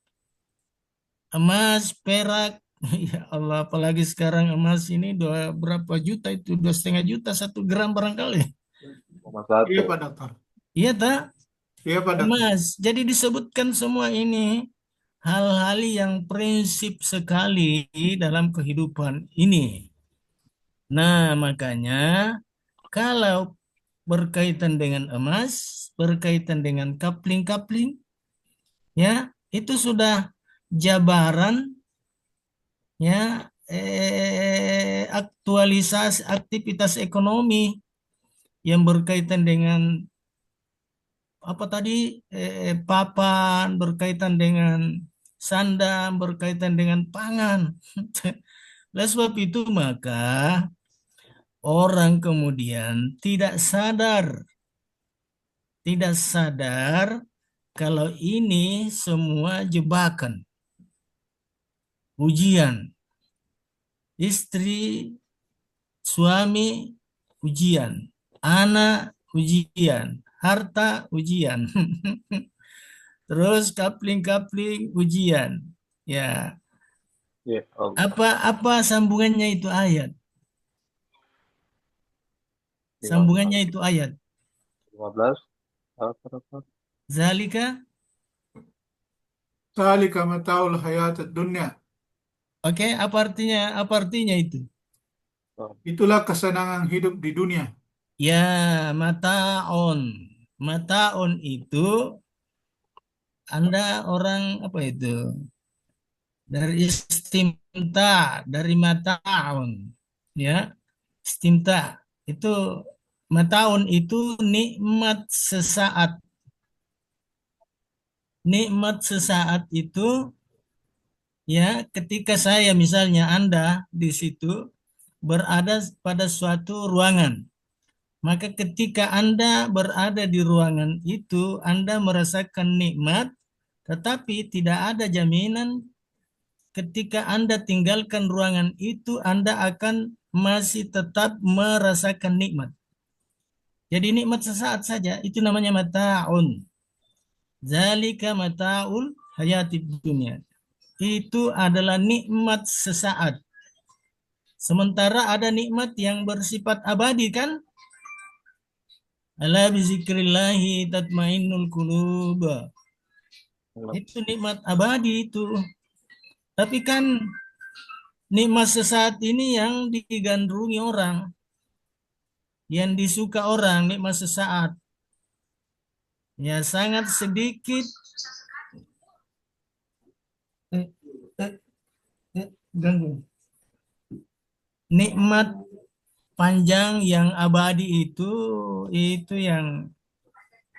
emas, perak. Ya Allah, apalagi sekarang emas ini berapa juta itu, 2,5 juta 1 gram barangkali. Nomor Iya, satu. Pak Dokter. Iya tak? Iya, Pak Dokter. Emas. Jadi disebutkan semua ini hal-hal yang prinsip sekali dalam kehidupan ini. Nah, makanya kalau berkaitan dengan emas, berkaitan dengan kapling-kapling, ya itu sudah jabaran, ya aktualisasi aktivitas ekonomi yang berkaitan dengan apa tadi, papan, berkaitan dengan sandang, berkaitan dengan pangan. Oleh sebab itu maka orang kemudian tidak sadar kalau ini semua jebakan, ujian. Istri, suami, ujian. Anak, ujian. Harta, ujian. Terus kapling-kapling, ujian. Ya, Ya Allah. apa sambungannya itu ayat? 15. Sambungannya itu ayat. 15. Apa? Zalika, Zalika mataul hayatid dunya. oke, apa artinya? Apa artinya itu? Oh, Itulah kesenangan hidup di dunia. Ya, mataon. Mataon itu Anda orang apa itu? Dari istimta, dari mataun, ya, istimta itu, mataun itu nikmat sesaat. Nikmat sesaat itu ya ketika saya misalnya Anda di situ berada pada suatu ruangan, maka ketika Anda berada di ruangan itu Anda merasakan nikmat, tetapi tidak ada jaminan ketika Anda tinggalkan ruangan itu, Anda akan masih tetap merasakan nikmat. Jadi nikmat sesaat saja, itu namanya mata'un. Zalika mata'ul hayatid dunia. Itu adalah nikmat sesaat. Sementara ada nikmat yang bersifat abadi kan? Ala bizikrillahi tatmainnul qulub. Itu nikmat abadi itu. Tapi kan nikmat sesaat ini yang digandrungi orang, yang disuka orang, nikmat sesaat. Ya, sangat sedikit eh, eh, ganggu. Nikmat panjang yang abadi itu yang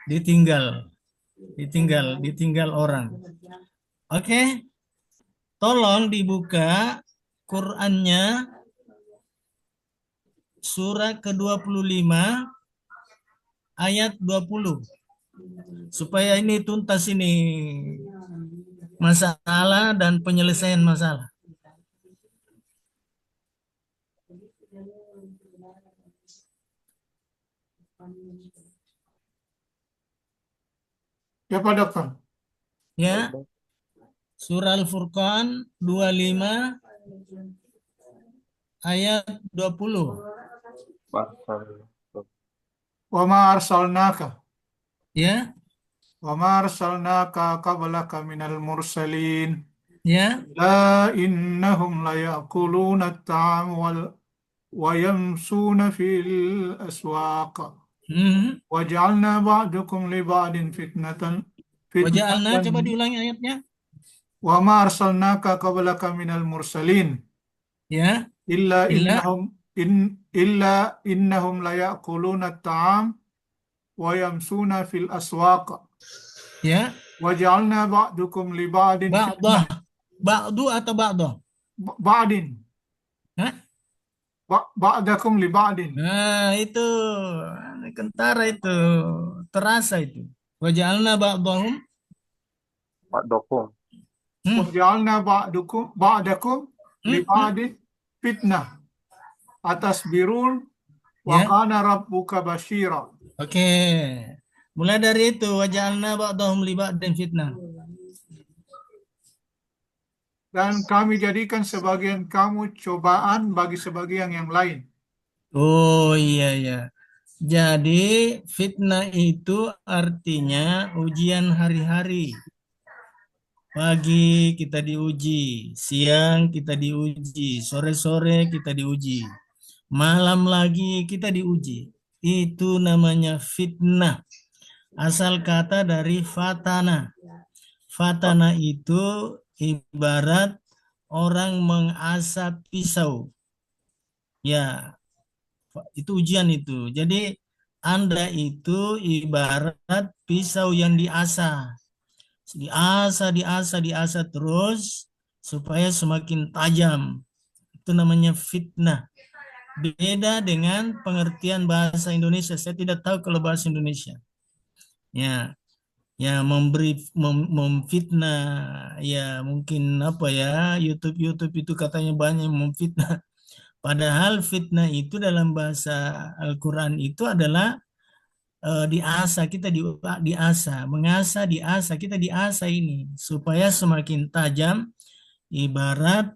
ditinggal orang. Oke, tolong dibuka Qur'annya surah ke-25 ayat 20. Supaya ini tuntas ini masalah dan penyelesaian masalah. Ya Pak Dokter. Ya, surah Al-Furqan 25 ayat 20. Pasal Wa ma arsalnaka Ya, wa ma arsalnaka qablaka minal mursalin ya. la innahum la ya'kuluna at-ta'am wa yamsuna fil aswaq Hmm. wa ja'alna ba'dakum li ba'din Waja'alna, fitnatan coba diulangi ayatnya. wa ma arsalnaka qablaka minal mursalin Ya, illa illa, innahum la ya'kuluna at-ta'am wa yamsuna fil aswaq ya. wa ja'alna ba'dukum li ba'din Ba'dah. fitnah Ba'du atau ba'dah? ba'din Hah? ba'dakum li ba'din Nah, itu kentara itu terasa itu. Waja'alna ba'dahum. Pak Dokong. wa Hmm. ja'alna ba'dakum li Hmm. ba'din fitnah atasbirun wa Ya, kana rabbuka basyira. oke. Mulai dari itu waja'alna ba'dahum li ba'din fitnah. Dan kami jadikan sebagian kamu cobaan bagi sebagian yang lain. Oh iya ya. Jadi fitnah itu artinya ujian hari-hari. Pagi kita diuji, siang kita diuji, sore-sore kita diuji, malam lagi kita diuji. Itu namanya fitnah. Asal kata dari fatana. Fatana itu ibarat orang mengasah pisau. Ya, itu ujian itu. Jadi Anda itu ibarat pisau yang diasah. Diasah terus supaya semakin tajam. Itu namanya fitnah. Beda dengan pengertian bahasa Indonesia. Saya tidak tahu kalau bahasa Indonesia. Ya, ya memfitnah. Ya mungkin apa ya, YouTube itu katanya banyak yang memfitnah. Padahal fitnah itu dalam bahasa Al-Quran itu adalah diasah, kita diasah, mengasah, diasah, kita diasah ini supaya semakin tajam, ibarat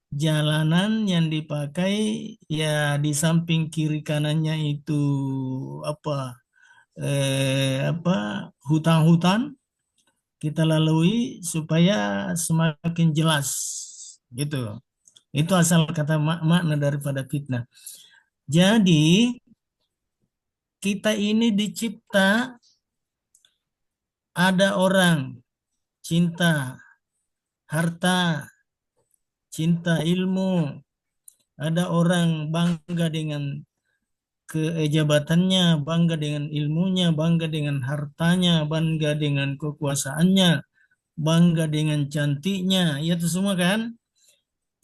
jalanan yang dipakai ya di samping kiri kanannya itu apa apa hutan-hutan kita lalui supaya semakin jelas gitu. Itu asal kata makna daripada fitnah. Jadi kita ini dicipta, ada orang cinta harta, cinta ilmu, ada orang bangga dengan kejabatannya, bangga dengan ilmunya, bangga dengan hartanya, bangga dengan kekuasaannya, bangga dengan cantiknya, ya itu semua kan?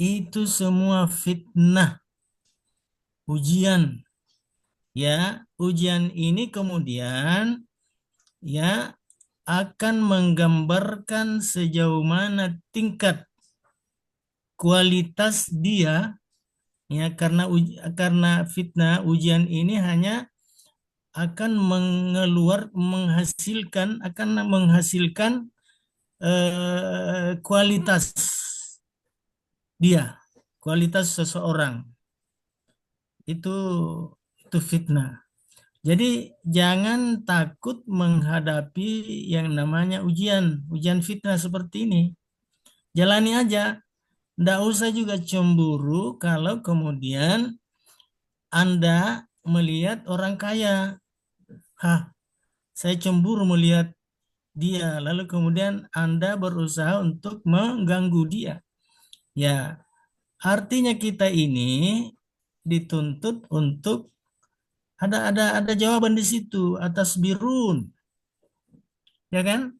Itu semua fitnah, ujian. Ya, ujian ini kemudian ya akan menggambarkan sejauh mana tingkat kualitas dia ya karena fitnah ujian ini hanya akan menghasilkan kualitas dia, kualitas seseorang. Itu fitnah. Jadi jangan takut menghadapi yang namanya ujian fitnah seperti ini. Jalani aja. Nggak usah juga cemburu kalau kemudian Anda melihat orang kaya. Hah, saya cemburu melihat dia, lalu kemudian Anda berusaha untuk mengganggu dia. Ya, artinya kita ini dituntut untuk ada jawaban di situ atas birun, ya kan?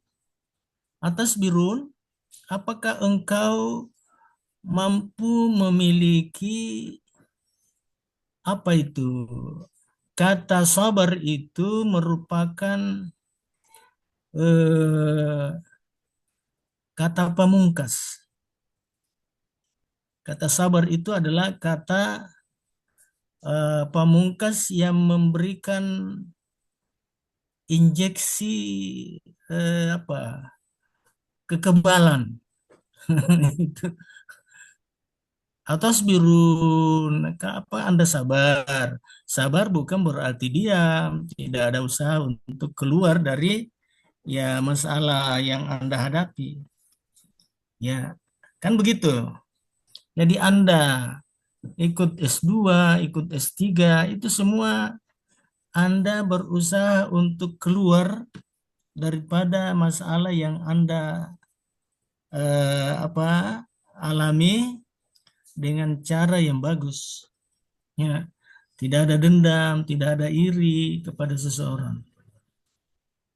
Atas birun, apakah engkau mampu memiliki apa itu? Kata sabar itu merupakan kata pamungkas. Kata sabar itu adalah kata pamungkas yang memberikan injeksi kekebalan. Itu. Atas birun, apa Anda sabar? Sabar bukan berarti diam, tidak ada usaha untuk keluar dari ya masalah yang Anda hadapi. Ya, kan begitu. Jadi Anda ikut S2, ikut S3, itu semua Anda berusaha untuk keluar daripada masalah yang Anda alami dengan cara yang bagus. Ya, tidak ada dendam, tidak ada iri kepada seseorang.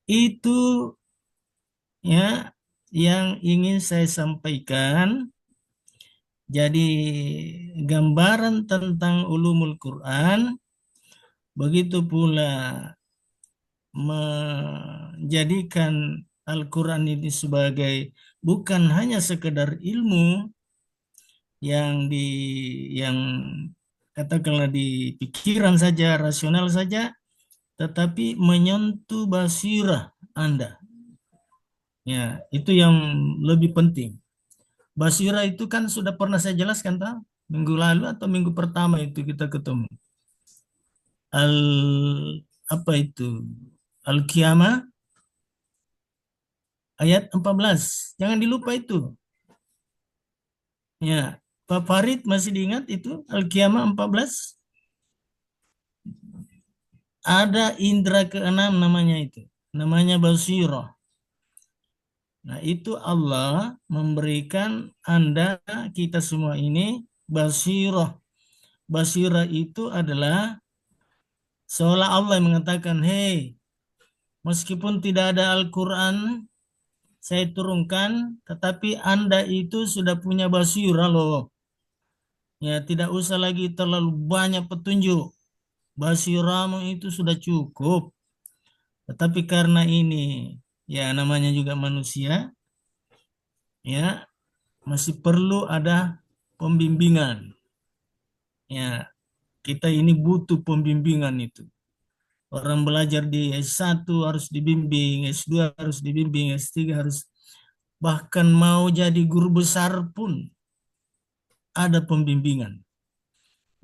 Itu ya yang ingin saya sampaikan. Jadi gambaran tentang ulumul Quran, begitu pula menjadikan Al-Quran ini sebagai bukan hanya sekedar ilmu yang katakanlah di pikiran saja, rasional saja, tetapi menyentuh basirah Anda. Ya, itu yang lebih penting. Basirah itu kan sudah pernah saya jelaskan minggu lalu atau minggu pertama itu kita ketemu. Al-Qiyamah ayat 14. Jangan dilupa itu. Ya, Pak Farid masih diingat itu Al-Qiyamah 14? Ada indera keenam namanya itu. Namanya basirah. Nah, itu Allah memberikan Anda, kita semua ini basirah. Basirah itu adalah seolah Allah mengatakan, hei, meskipun tidak ada Al-Quran, saya turunkan, tetapi Anda itu sudah punya basirah loh. Ya, tidak usah lagi terlalu banyak petunjuk. Basirahmu itu sudah cukup. Tetapi karena ini, ya namanya juga manusia, ya masih perlu ada pembimbingan. Ya, kita ini butuh pembimbingan itu. Orang belajar di S1 harus dibimbing, S2 harus dibimbing, S3 harus, bahkan mau jadi guru besar pun ada pembimbingan.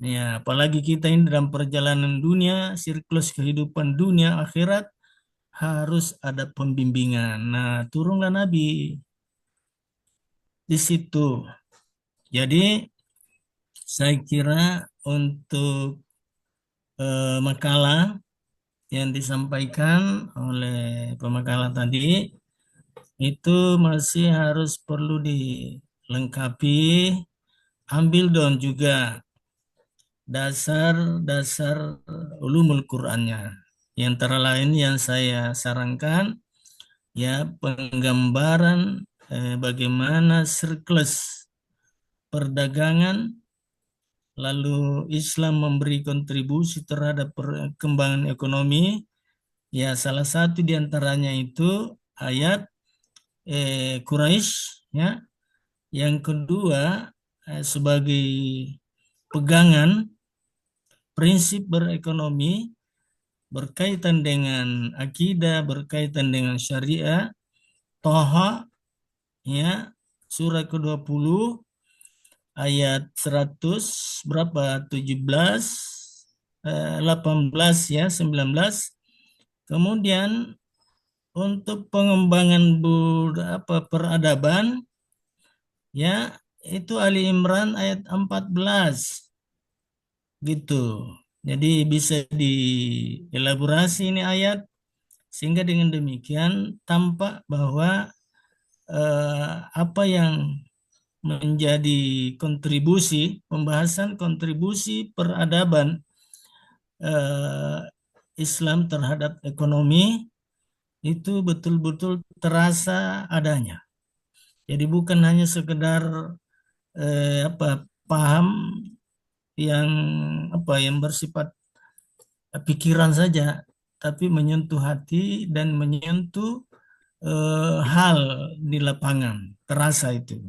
Ya, apalagi kita ini dalam perjalanan dunia, siklus kehidupan dunia akhirat harus ada pembimbingan. Nah, turunlah Nabi di situ. Jadi saya kira untuk makalah yang disampaikan oleh pemakalah tadi itu masih harus perlu dilengkapi, ambil dong juga dasar-dasar ulumul Qur'annya. Yang antara lain yang saya sarankan ya penggambaran bagaimana siklus perdagangan, lalu Islam memberi kontribusi terhadap perkembangan ekonomi. Ya, salah satu diantaranya itu ayat Quraisy, ya. Yang kedua sebagai pegangan prinsip berekonomi berkaitan dengan akidah, berkaitan dengan syariah, Thaha, ya, surah ke-20 ayat 100 berapa? 17, 18 ya, 19. Kemudian untuk pengembangan peradaban ya itu Ali Imran ayat 14. Gitu. Jadi bisa dielaborasi ini ayat Sehingga dengan demikian tampak bahwa apa yang menjadi kontribusi, pembahasan kontribusi peradaban Islam terhadap ekonomi itu betul-betul terasa adanya. Jadi bukan hanya sekedar paham yang yang bersifat pikiran saja, tapi menyentuh hati dan menyentuh hal di lapangan, terasa itu.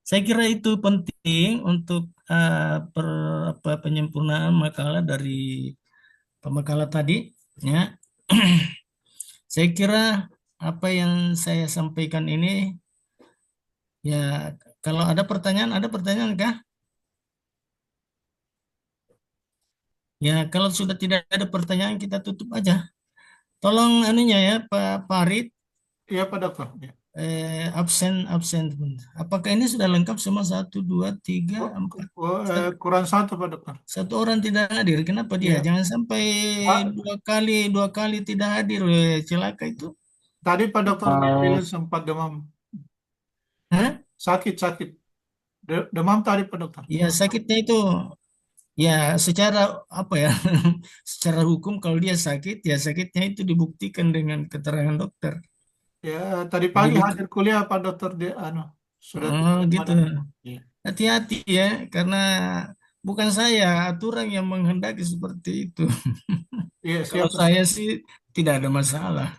Saya kira itu penting untuk penyempurnaan makalah dari pemakalah tadi, ya. Saya kira apa yang saya sampaikan ini, ya, kalau ada pertanyaan kah? Ya, kalau sudah tidak ada pertanyaan kita tutup aja. Tolong anunya ya Pak Farid, Iya, Pak Dokter. Ya. absen. Apakah ini sudah lengkap semua? 1, 2, 3, 4. Kurang satu, Pak Dokter. Satu orang tidak hadir. Kenapa dia? Ya. Jangan sampai dua kali tidak hadir. Celaka itu. Tadi Pak Dokter bilang sempat demam. Hah? Sakit. Demam tadi Pak Dokter. Ya, sakitnya itu ya secara secara hukum kalau dia sakit, ya sakitnya itu dibuktikan dengan keterangan dokter. Ya, tadi pagi Jadi hadir kuliah Pak Dokter dia sudah gitu. Ya. Hati-hati ya, karena bukan saya, aturan yang menghendaki seperti itu. Iya, Kalau siap. saya sih tidak ada masalah.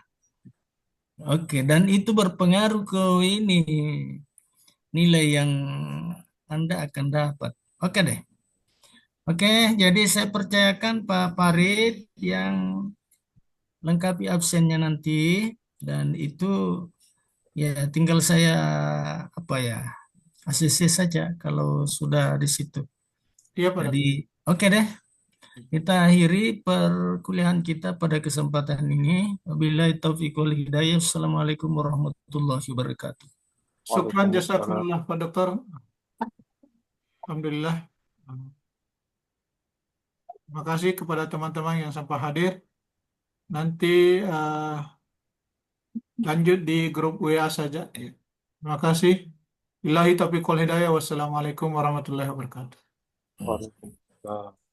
Oke, dan itu berpengaruh ke ini nilai yang Anda akan dapat. Oke deh. Oke, jadi saya percayakan Pak Farid yang lengkapi absennya nanti, dan itu ya tinggal saya ACC saja kalau sudah di situ. Iya Pak Jadi Dokter. oke deh, kita akhiri perkuliahan kita pada kesempatan ini. Wabillahi taufiq wal hidayah. Assalamualaikum warahmatullahi wabarakatuh. Syukran Waalaikumsalam. jazakumullah Pak Dokter. Alhamdulillah. Terima kasih kepada teman-teman yang sempat hadir. Nanti lanjut di grup WA saja. Terima kasih. Billahi taufiq wal hidayah. Wassalamualaikum warahmatullahi wabarakatuh. Waalaikumsalam.